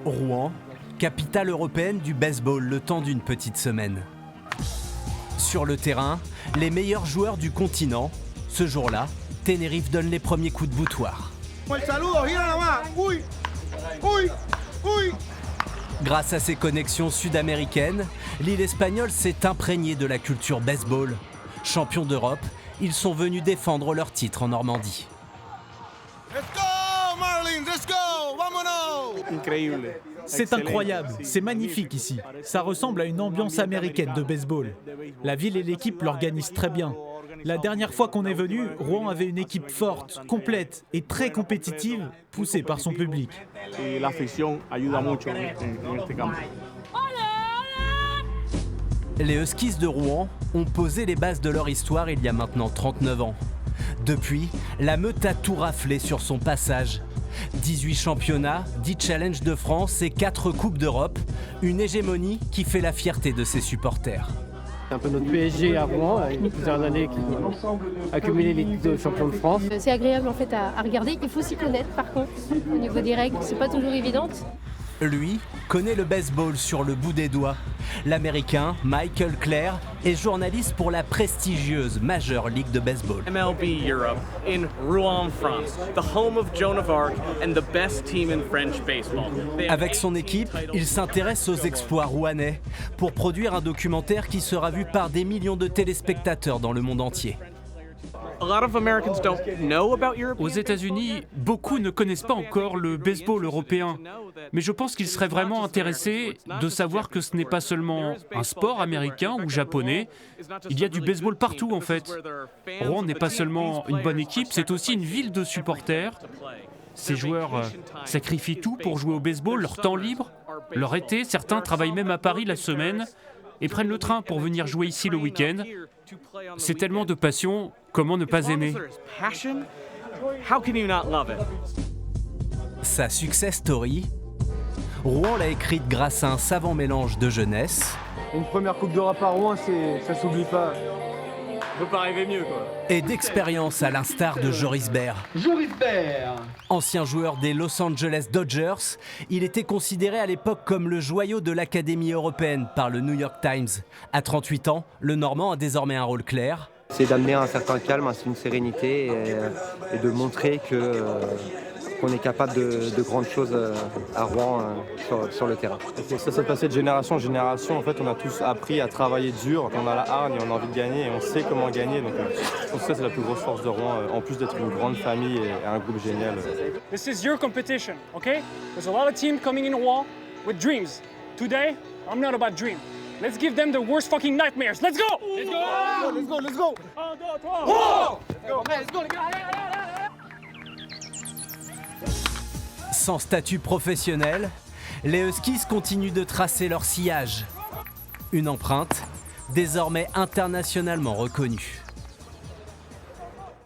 Rouen, capitale européenne du baseball le temps d'une petite semaine. Sur le terrain, les meilleurs joueurs du continent. Ce jour-là, Tenerife donne les premiers coups de boutoir. Grâce à ses connexions sud-américaines, l'île espagnole s'est imprégnée de la culture baseball. Champions d'Europe, ils sont venus défendre leur titre en Normandie. C'est incroyable, c'est magnifique ici. Ça ressemble à une ambiance américaine de baseball. La ville et l'équipe l'organisent très bien. La dernière fois qu'on est venu, Rouen avait une équipe forte, complète et très compétitive, poussée par son public. Les Huskies de Rouen ont posé les bases de leur histoire il y a maintenant 39 ans. Depuis, la meute a tout raflé sur son passage. 18 championnats, 10 challenges de France et 4 coupes d'Europe. Une hégémonie qui fait la fierté de ses supporters. C'est un peu notre PSG à Rouen, il y a plusieurs années qui a accumulé les titres de champion de France. C'est agréable en fait à regarder, il faut s'y connaître par contre. Au niveau des règles, c'est pas toujours évident. Lui connaît le baseball sur le bout des doigts. L'Américain Michael Clair est journaliste pour la prestigieuse Major League de baseball. MLB Europe in Rouen, France, the home of Joan of Arc and the best team in French baseball. Avec son équipe, il s'intéresse aux exploits rouennais pour produire un documentaire qui sera vu par des millions de téléspectateurs dans le monde entier. Aux États-Unis, beaucoup ne connaissent pas encore le baseball européen. Mais je pense qu'ils seraient vraiment intéressés de savoir que ce n'est pas seulement un sport américain ou japonais. Il y a du baseball partout en fait. Rouen n'est pas seulement une bonne équipe, c'est aussi une ville de supporters. Ces joueurs sacrifient tout pour jouer au baseball, leur temps libre, leur été. Certains travaillent même à Paris la semaine et prennent le train pour venir jouer ici le week-end. C'est tellement de passion, comment ne pas aimer? Sa success story, Rouen l'a écrite grâce à un savant mélange de jeunesse. Une première Coupe d'Europe à Rouen, ça s'oublie pas. On peut pas rêver mieux quoi. Et d'expérience à l'instar de Joris Baer. Ancien joueur des Los Angeles Dodgers, il était considéré à l'époque comme le joyau de l'Académie européenne par le New York Times. À 38 ans, le Normand a désormais un rôle clair. C'est d'amener un certain calme, une sérénité et de montrer qu'on est capable de grandes choses à Rouen sur le terrain. Ça s'est passé de génération en génération. En fait, on a tous appris à travailler dur. On a la hargne et on a envie de gagner et on sait comment gagner. Donc, je pense que ça, c'est la plus grosse force de Rouen, en plus d'être une grande famille et un groupe génial. This is your competition, okay? There's a lot of teams coming in Rouen with dreams. Today, I'm not about dream. Let's give them the worst fucking nightmares. Let's go! Let's go! Let's go! Let's go! 1, 2, 3! Oh! Let's go, les gars! Sans statut professionnel, les Huskies continuent de tracer leur sillage. Une empreinte désormais internationalement reconnue.